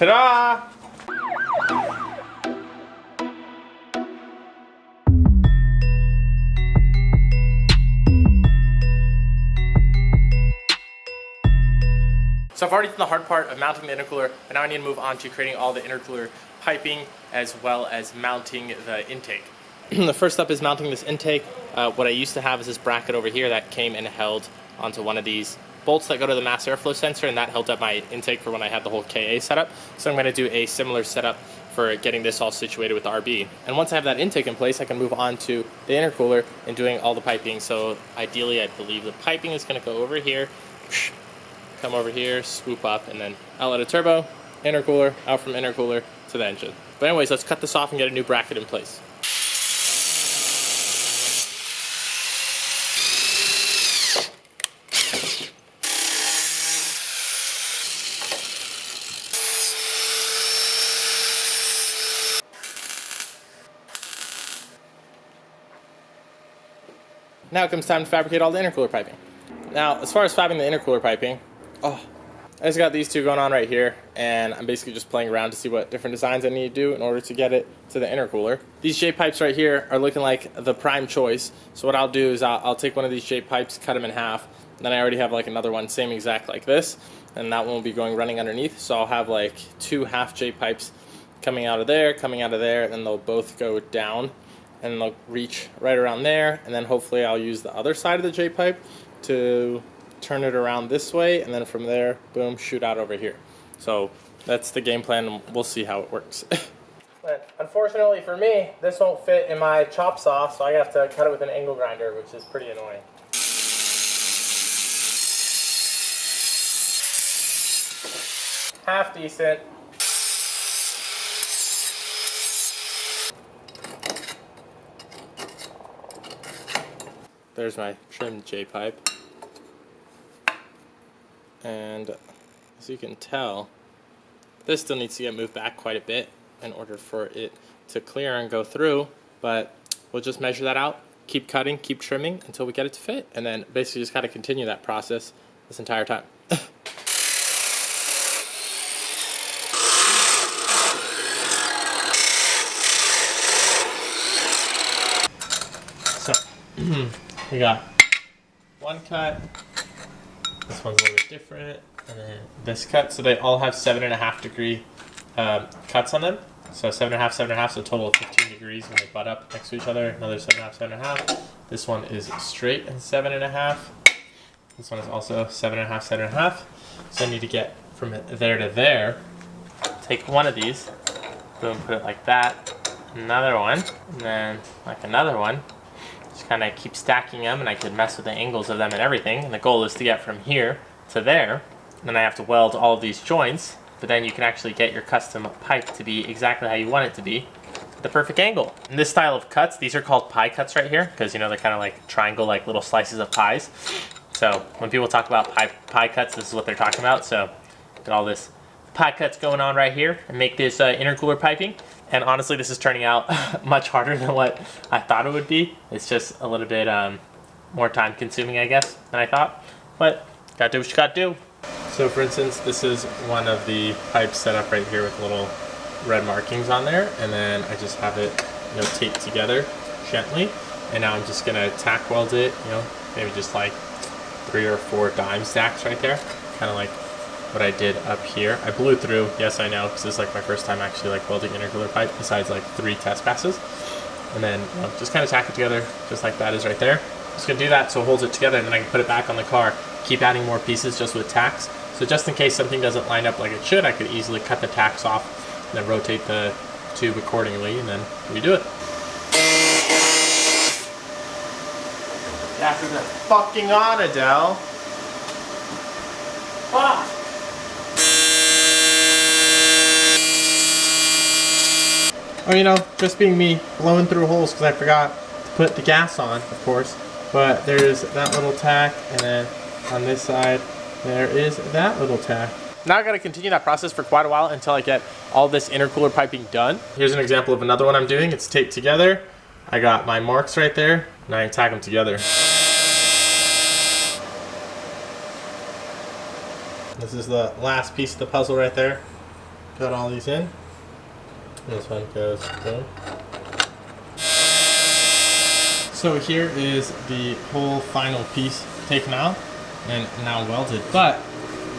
Ta-da! So I've already done the hard part of mounting the intercooler, but now I need to move on to creating all the intercooler piping as well as mounting the intake. The first step is mounting this intake. What I used to have is this bracket over here that came and held onto one of these bolts that go to the mass airflow sensor, and that held up my intake for when I had the whole KA setup. So I'm going to do a similar setup for getting this all situated with the RB. And once I have that intake in place, I can move on to the intercooler and doing all the piping. So ideally, I believe the piping is going to go over here, come over here, swoop up, and then outlet of turbo, intercooler, out from intercooler to the engine. But anyways, let's cut this off and get a new bracket in place. Now it comes time to fabricate all the intercooler piping. Now, as far as fabbing the intercooler piping, I just got these two going on right here, and I'm basically just playing around to see what different designs I need to do in order to get it to the intercooler. These J-pipes right here are looking like the prime choice. So what I'll do is I'll take one of these J-pipes, cut them in half, and then I already have like another one, same exact like this, and that one will be going running underneath. So I'll have like two half J-pipes coming out of there, and then they'll both go down, and they'll reach right around there, and then hopefully I'll use the other side of the J-pipe to turn it around this way, and then from there, boom, shoot out over here. So that's the game plan, and we'll see how it works. But unfortunately for me, this won't fit in my chop saw, so I have to cut it with an angle grinder, which is pretty annoying. Half decent. There's my trimmed J-pipe. And as you can tell, this still needs to get moved back quite a bit in order for it to clear and go through, but we'll just measure that out, keep cutting, keep trimming until we get it to fit, and then basically just got to continue that process this entire time. So, we got one cut. This one's a little bit different, and then this cut. So they all have 7.5 degree cuts on them. So 7.5, 7.5, so a total of 15 degrees when they butt up next to each other. Another 7.5, 7.5. This one is straight and 7.5. This one is also 7.5, 7.5. So I need to get from there to there. Take one of these, boom, put it like that. Another one, and then like another one. Just kind of keep stacking them, and I could mess with the angles of them and everything. And the goal is to get from here to there. And then I have to weld all of these joints, but then you can actually get your custom pipe to be exactly how you want it to be, the perfect angle. And this style of cuts, these are called pie cuts right here, because you know they're kind of like triangle, like little slices of pies. So when people talk about pie cuts, this is what they're talking about. So get all this pie cuts going on right here and make this intercooler piping. And honestly, this is turning out much harder than what I thought it would be. It's just a little bit more time consuming, I guess, than I thought. But gotta do what you gotta do. So for instance, this is one of the pipes set up right here with little red markings on there. And then I just have it, taped together gently. And now I'm just gonna tack weld it, maybe just like 3 or 4 dime stacks right there. Kind of like what I did up here. I blew through, yes I know, because this is like my first time actually like welding intercooler pipe besides like 3 test passes. And then just kind of tack it together just like that is right there. Just gonna do that so it holds it together, and then I can put it back on the car, keep adding more pieces just with tacks. So just in case something doesn't line up like it should, I could easily cut the tacks off and then rotate the tube accordingly and then redo it. Gas isn't fucking on, Adele. Fuck! Oh, just being me, blowing through holes because I forgot to put the gas on, of course. But there's that little tack, and then on this side, there is that little tack. Now I gotta continue that process for quite a while until I get all this intercooler piping done. Here's an example of another one I'm doing. It's taped together. I got my marks right there, and I tack them together. This is the last piece of the puzzle right there. got all these in. This one goes boom. So here is the whole final piece taken out and now welded. But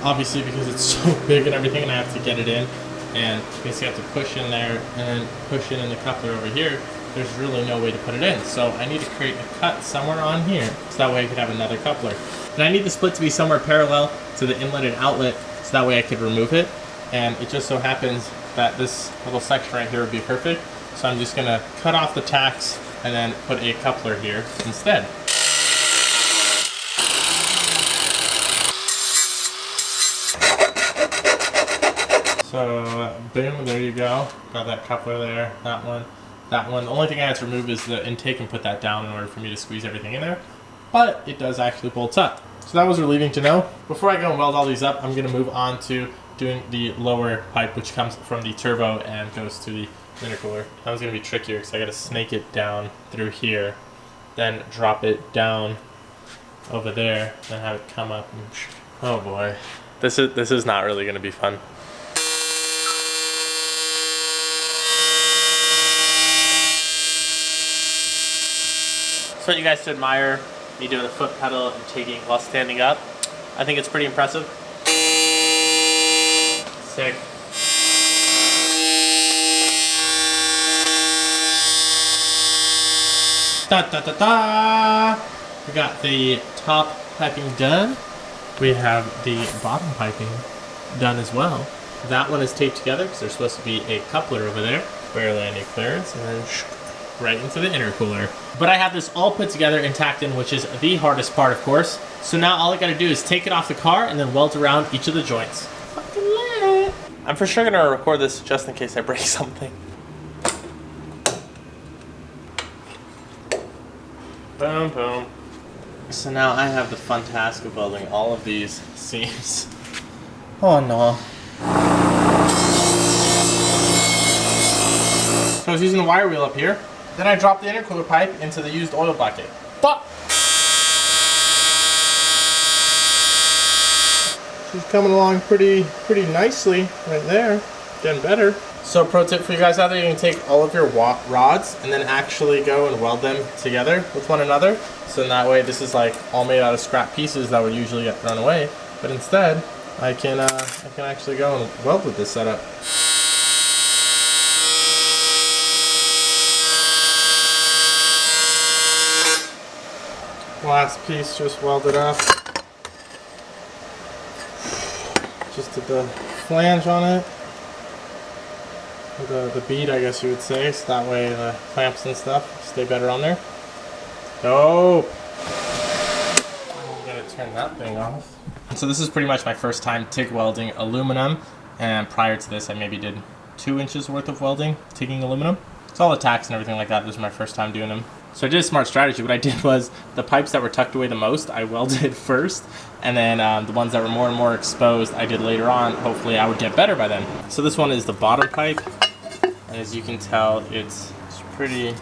obviously because it's so big and everything, and I have to get it in, and basically have to push in there and then push in the coupler over here, there's really no way to put it in. So I need to create a cut somewhere on here, so that way I could have another coupler. And I need the split to be somewhere parallel to the inlet and outlet, so that way I could remove it. And it just so happens that this little section right here would be perfect. So I'm just gonna cut off the tacks and then put a coupler here instead. So boom, there you go. Got that coupler there, that one, that one. The only thing I had to remove is the intake and put that down in order for me to squeeze everything in there. But it does actually bolt up. So that was relieving to know. Before I go and weld all these up, I'm gonna move on to doing the lower pipe, which comes from the turbo and goes to the intercooler. That was gonna be trickier because I gotta snake it down through here, then drop it down over there, then have it come up. And oh boy, this is not really gonna be fun. So I want you guys to admire me doing the foot pedal and taking while standing up. I think it's pretty impressive. Sick. Da da da da! We got the top piping done. We have the bottom piping done as well. That one is taped together because there's supposed to be a coupler over there. Barely any clearance, and then right into the intercooler. But I have this all put together and tacked in, which is the hardest part, of course. So now all I gotta do is take it off the car and then weld around each of the joints. Fucking lit! I'm for sure gonna record this just in case I break something. Boom, boom. So now I have the fun task of welding all of these seams. Oh no. So I was using the wire wheel up here. Then I dropped the intercooler pipe into the used oil bucket. But she's coming along pretty nicely right there. Getting better. So pro tip for you guys out there, you can take all of your rods and then actually go and weld them together with one another. So in that way, this is like all made out of scrap pieces that would usually get thrown away. But instead, I can actually go and weld with this setup. Last piece just welded up. Just did the flange on it. The bead, I guess you would say, so that way the clamps and stuff stay better on there. Dope! I'm gonna turn that thing off. So this is pretty much my first time TIG welding aluminum, and prior to this I maybe did 2 inches worth of welding, TIGging aluminum. It's all the tacks and everything like that. This is my first time doing them. So I did a smart strategy. What I did was the pipes that were tucked away the most, I welded first, and then the ones that were more and more exposed, I did later on. Hopefully I would get better by then. So this one is the bottom pipe, and as you can tell, it's pretty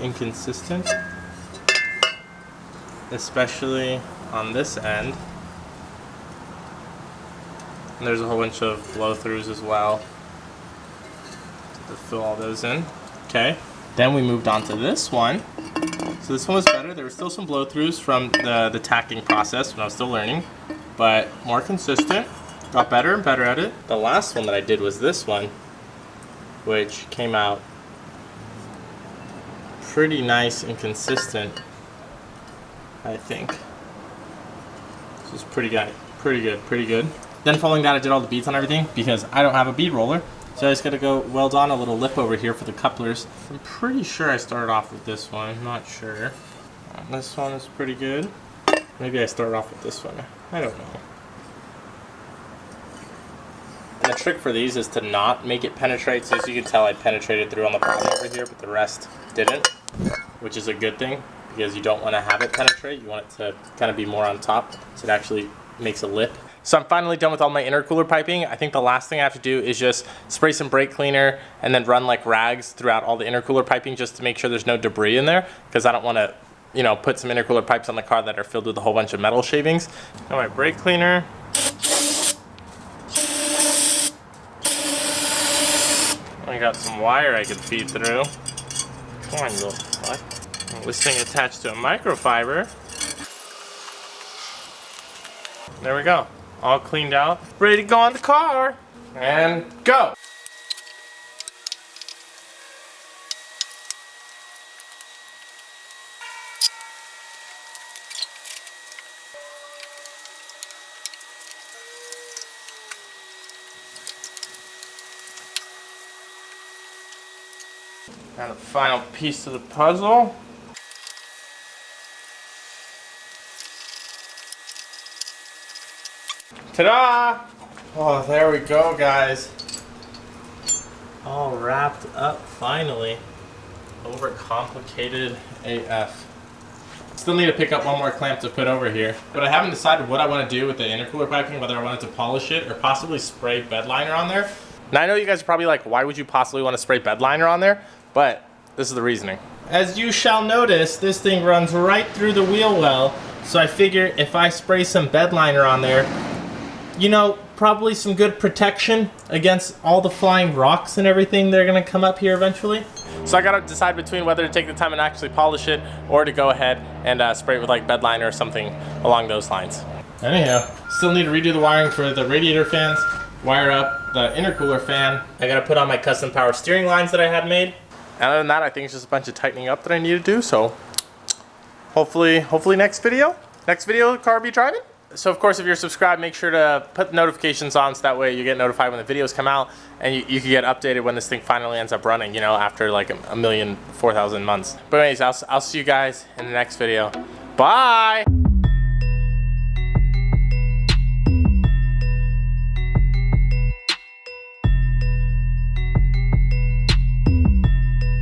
inconsistent, especially on this end. And there's a whole bunch of blow-throughs as well to fill all those in. Okay, then we moved on to this one. So this one was better. There were still some blow-throughs from the tacking process when I was still learning, but more consistent. Got better and better at it. The last one that I did was this one, which came out pretty nice and consistent, I think. This is pretty good. Then following that, I did all the beads on everything because I don't have a bead roller. So I just gotta go weld on a little lip over here for the couplers. I'm pretty sure I started off with this one, not sure. This one is pretty good. Maybe I started off with this one, I don't know. And the trick for these is to not make it penetrate. So as you can tell, I penetrated through on the bottom over here, but the rest didn't, which is a good thing because you don't want to have it penetrate. You want it to kind of be more on top, so it actually makes a lip. So I'm finally done with all my intercooler piping. I think the last thing I have to do is just spray some brake cleaner and then run like rags throughout all the intercooler piping just to make sure there's no debris in there, because I don't want to you know, put some intercooler pipes on the car that are filled with a whole bunch of metal shavings. Got my brake cleaner. I got some wire I could feed through. Come on, you little fuck. This thing attached to a microfiber. There we go. All cleaned out. Ready to go on the car. And go. And the final piece of the puzzle. Ta-da! Oh, there we go, guys. All wrapped up finally. Overcomplicated AF. Still need to pick up one more clamp to put over here. But I haven't decided what I want to do with the intercooler piping, whether I wanted to polish it or possibly spray bed liner on there. Now I know you guys are probably like, why would you possibly want to spray bed liner on there? But this is the reasoning. As you shall notice, this thing runs right through the wheel well. So I figure if I spray some bed liner on there, you know, probably some good protection against all the flying rocks and everything that are gonna come up here eventually. So I gotta decide between whether to take the time and actually polish it or to go ahead and spray it with like bed liner or something along those lines. Anyhow, still need to redo the wiring for the radiator fans, wire up the intercooler fan. I gotta put on my custom power steering lines that I had made. And other than that, I think it's just a bunch of tightening up that I need to do. So hopefully next video, the car will be driving. So of course, if you're subscribed, make sure to put the notifications on so that way you get notified when the videos come out and you can get updated when this thing finally ends up running, you know, after like 4,000 months. But anyways, I'll see you guys in the next video. Bye!